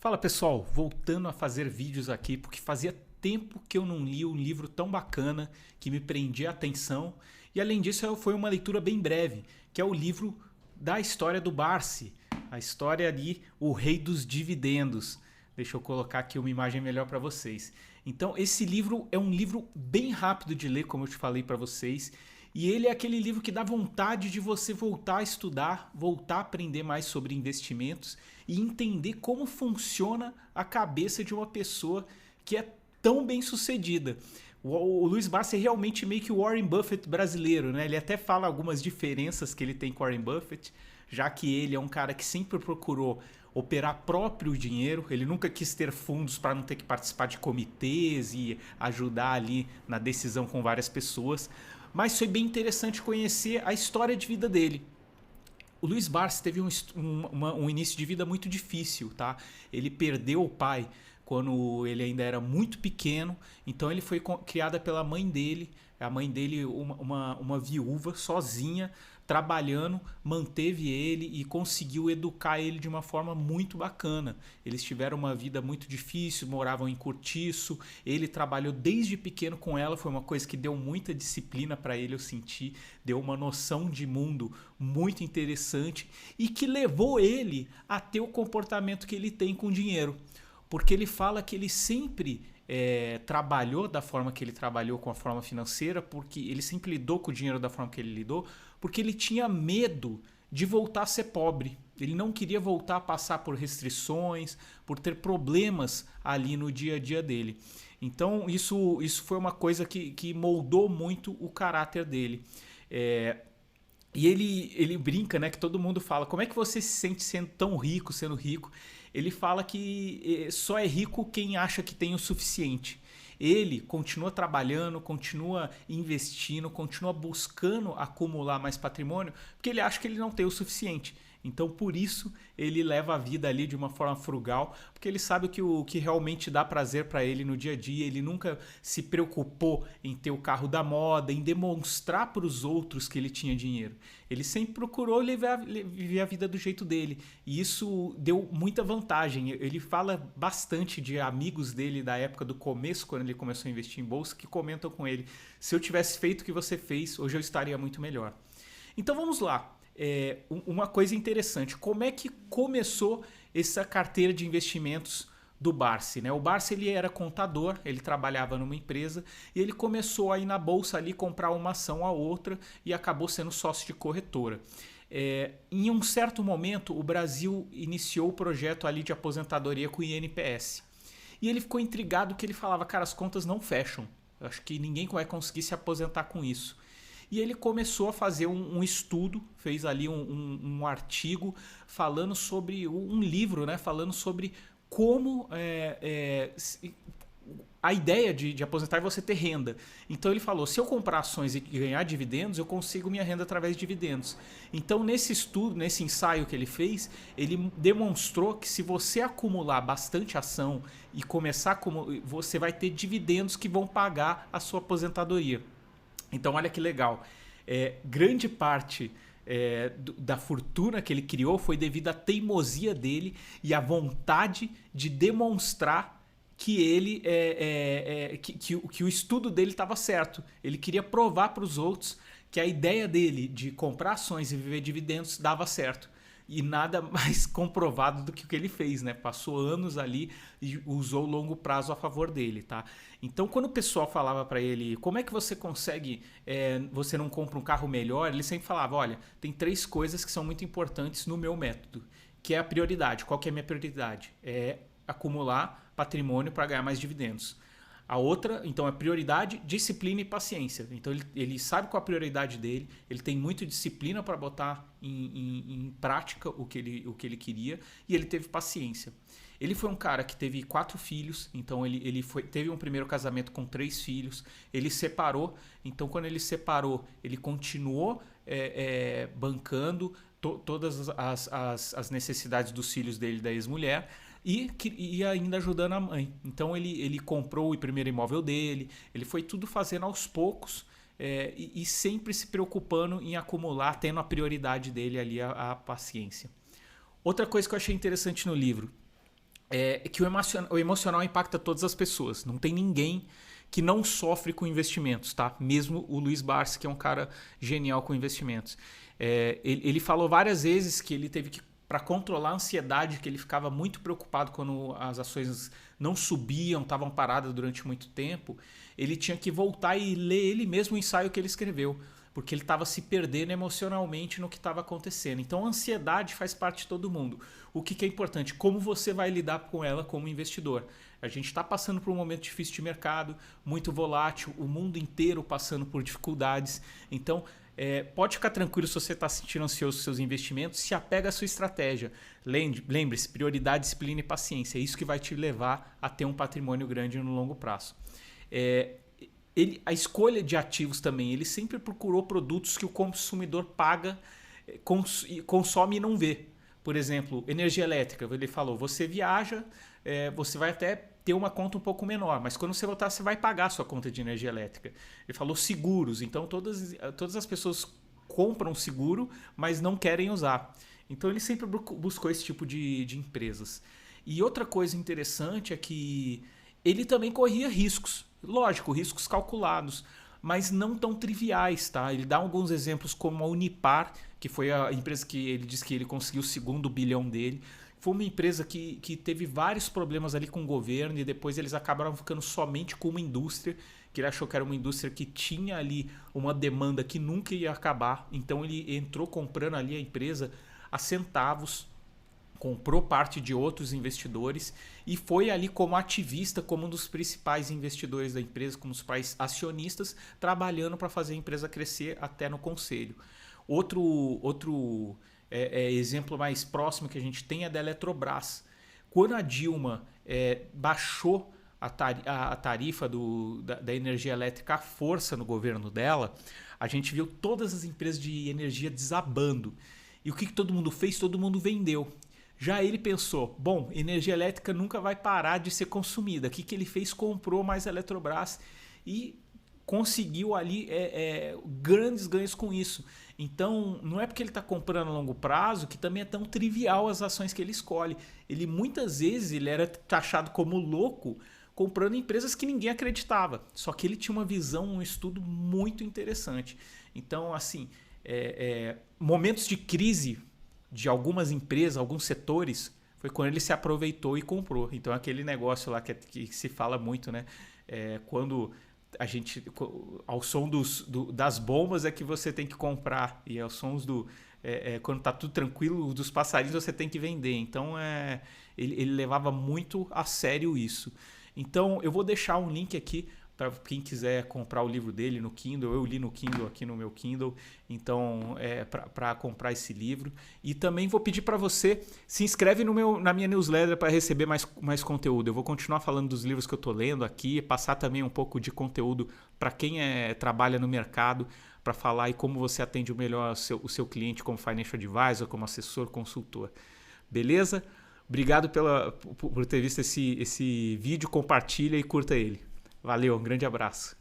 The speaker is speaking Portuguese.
Fala pessoal, voltando a fazer vídeos aqui, porque fazia tempo que eu não li um livro tão bacana que me prendia a atenção. E além disso, foi uma leitura bem breve, que é o livro da história do Barsi, a história ali, o rei dos dividendos. Deixa eu colocar aqui uma imagem melhor para vocês. Então, esse livro é um livro bem rápido de ler, como eu te falei para vocês. E ele é aquele livro que dá vontade de você voltar a estudar, voltar a aprender mais sobre investimentos e entender como funciona a cabeça de uma pessoa que é tão bem sucedida. O Luiz Barsi é realmente meio que o Warren Buffett brasileiro, né? Ele até fala algumas diferenças que ele tem com o Warren Buffett, já que ele é um cara que sempre procurou operar próprio dinheiro, ele nunca quis ter fundos para não ter que participar de comitês e ajudar ali na decisão com várias pessoas, mas foi bem interessante conhecer a história de vida dele. O Luiz Barsi teve um início de vida muito difícil, tá? Ele perdeu o pai quando ele ainda era muito pequeno, então ele foi criada pela mãe dele. A mãe dele, uma viúva, sozinha, trabalhando, manteve ele e conseguiu educar ele de uma forma muito bacana. Eles tiveram uma vida muito difícil, moravam em cortiço, ele trabalhou desde pequeno com ela, foi uma coisa que deu muita disciplina para ele, eu senti, deu uma noção de mundo muito interessante e que levou ele a ter o comportamento que ele tem com dinheiro. Porque ele fala que ele sempre trabalhou da forma que ele trabalhou com a forma financeira, porque ele sempre lidou com o dinheiro da forma que ele lidou, porque ele tinha medo de voltar a ser pobre. Ele não queria voltar a passar por restrições, por ter problemas ali no dia a dia dele. Então isso foi uma coisa que moldou muito o caráter dele. E ele brinca, né, que todo mundo fala, como é que você se sente sendo tão rico, sendo rico? Ele fala que só é rico quem acha que tem o suficiente. Ele continua trabalhando, continua investindo, continua buscando acumular mais patrimônio, porque ele acha que ele não tem o suficiente. Então, por isso, ele leva a vida ali de uma forma frugal, porque ele sabe que o que realmente dá prazer para ele no dia a dia. Ele nunca se preocupou em ter o carro da moda, em demonstrar para os outros que ele tinha dinheiro. Ele sempre procurou viver a vida do jeito dele. E isso deu muita vantagem. Ele fala bastante de amigos dele da época do começo, quando ele começou a investir em bolsa, que comentam com ele: se eu tivesse feito o que você fez, hoje eu estaria muito melhor. Então vamos lá. Uma coisa interessante, como é que começou essa carteira de investimentos do Barsi, né? O Barsi, ele era contador, ele trabalhava numa empresa e ele começou a ir na bolsa ali comprar uma ação a outra e acabou sendo sócio de corretora. Em um certo momento, o Brasil iniciou o projeto ali de aposentadoria com o INPS. E ele ficou intrigado, que ele falava: cara, as contas não fecham, eu acho que ninguém vai conseguir se aposentar com isso. E ele começou a fazer um estudo, fez ali um artigo falando sobre um livro, né? Falando sobre como a ideia de aposentar é você ter renda. Então ele falou: se eu comprar ações e ganhar dividendos, eu consigo minha renda através de dividendos. Então nesse estudo, nesse ensaio que ele fez, ele demonstrou que se você acumular bastante ação e começar como você vai ter dividendos que vão pagar a sua aposentadoria. Então olha que legal, grande parte da fortuna que ele criou foi devido à teimosia dele e à vontade de demonstrar que ele que o estudo dele estava certo. Ele queria provar para os outros que a ideia dele de comprar ações e viver dividendos dava certo. E nada mais comprovado do que o que ele fez, né? Passou anos ali e usou o longo prazo a favor dele, tá? Então, quando o pessoal falava para ele: como é que você consegue, você não compra um carro melhor? Ele sempre falava: olha, tem 3 coisas que são muito importantes no meu método, que é a prioridade. Qual que é a minha prioridade? É acumular patrimônio para ganhar mais dividendos. A outra, então, é prioridade, disciplina e paciência. Então ele sabe qual a prioridade dele, ele tem muita disciplina para botar em prática o que ele queria, e ele teve paciência. Ele foi um cara que teve 4 filhos, então ele teve um primeiro casamento com 3 filhos, ele separou, então quando ele separou, ele continuou bancando todas as necessidades dos filhos dele e da ex-mulher, e ainda ajudando a mãe. Então ele comprou o primeiro imóvel dele, ele foi tudo fazendo aos poucos, e sempre se preocupando em acumular, tendo a prioridade dele ali a paciência. Outra coisa que eu achei interessante no livro: é que o emocional impacta todas as pessoas. Não tem ninguém que não sofre com investimentos, tá? Mesmo o Luiz Barsi, que é um cara genial com investimentos. Ele falou várias vezes que ele teve que, para controlar a ansiedade, que ele ficava muito preocupado quando as ações não subiam, estavam paradas durante muito tempo, ele tinha que voltar e ler ele mesmo o ensaio que ele escreveu, porque ele estava se perdendo emocionalmente no que estava acontecendo. Então a ansiedade faz parte de todo mundo. O que é importante? Como você vai lidar com ela como investidor? A gente está passando por um momento difícil de mercado, muito volátil, o mundo inteiro passando por dificuldades. Então, pode ficar tranquilo se você está sentindo ansioso com seus investimentos, se apega à sua estratégia. Lembre-se, prioridade, disciplina e paciência. É isso que vai te levar a ter um patrimônio grande no longo prazo. A escolha de ativos também, ele sempre procurou produtos que o consumidor paga, consome e não vê. Por exemplo, energia elétrica. Ele falou, você viaja, você vai até ter uma conta um pouco menor, mas quando você voltar, você vai pagar a sua conta de energia elétrica. Ele falou seguros, então todas as pessoas compram seguro, mas não querem usar. Então ele sempre buscou esse tipo de empresas. E outra coisa interessante é que ele também corria riscos. Lógico, riscos calculados, mas não tão triviais, tá? Ele dá alguns exemplos como a Unipar, que foi a empresa que ele disse que ele conseguiu o segundo bilhão dele. Foi uma empresa que teve vários problemas ali com o governo e depois eles acabaram ficando somente com uma indústria, que ele achou que era uma indústria que tinha ali uma demanda que nunca ia acabar. Então ele entrou comprando ali a empresa a centavos, comprou parte de outros investidores e foi ali como ativista, como um dos principais investidores da empresa, como os principais acionistas, trabalhando para fazer a empresa crescer até no conselho. Outro exemplo mais próximo que a gente tem é da Eletrobras. Quando a Dilma baixou a tarifa da energia elétrica à força no governo dela, a gente viu todas as empresas de energia desabando. E o que todo mundo fez? Todo mundo vendeu. Já ele pensou, bom, energia elétrica nunca vai parar de ser consumida. O que ele fez? Comprou mais a Eletrobras e conseguiu ali grandes ganhos com isso. Então, não é porque ele está comprando a longo prazo que também é tão trivial as ações que ele escolhe. Ele muitas vezes ele era taxado como louco comprando empresas que ninguém acreditava. Só que ele tinha uma visão, um estudo muito interessante. Então, assim, momentos de crise de algumas empresas, alguns setores, foi quando ele se aproveitou e comprou. Então, aquele negócio lá que se fala muito, né? Quando a gente, ao som das bombas é que você tem que comprar, e aos sons quando está tudo tranquilo, dos passarinhos você tem que vender. Então, ele levava muito a sério isso. Então, eu vou deixar um link aqui para quem quiser comprar o livro dele no Kindle. Eu li no Kindle, aqui no meu Kindle, então para comprar esse livro. E também vou pedir para você, se inscreve na minha newsletter para receber mais conteúdo. Eu vou continuar falando dos livros que eu estou lendo aqui, passar também um pouco de conteúdo para quem trabalha no mercado, para falar e como você atende melhor o seu cliente como financial advisor, como assessor, consultor. Beleza? Obrigado por ter visto esse vídeo, compartilha e curta ele. Valeu, um grande abraço.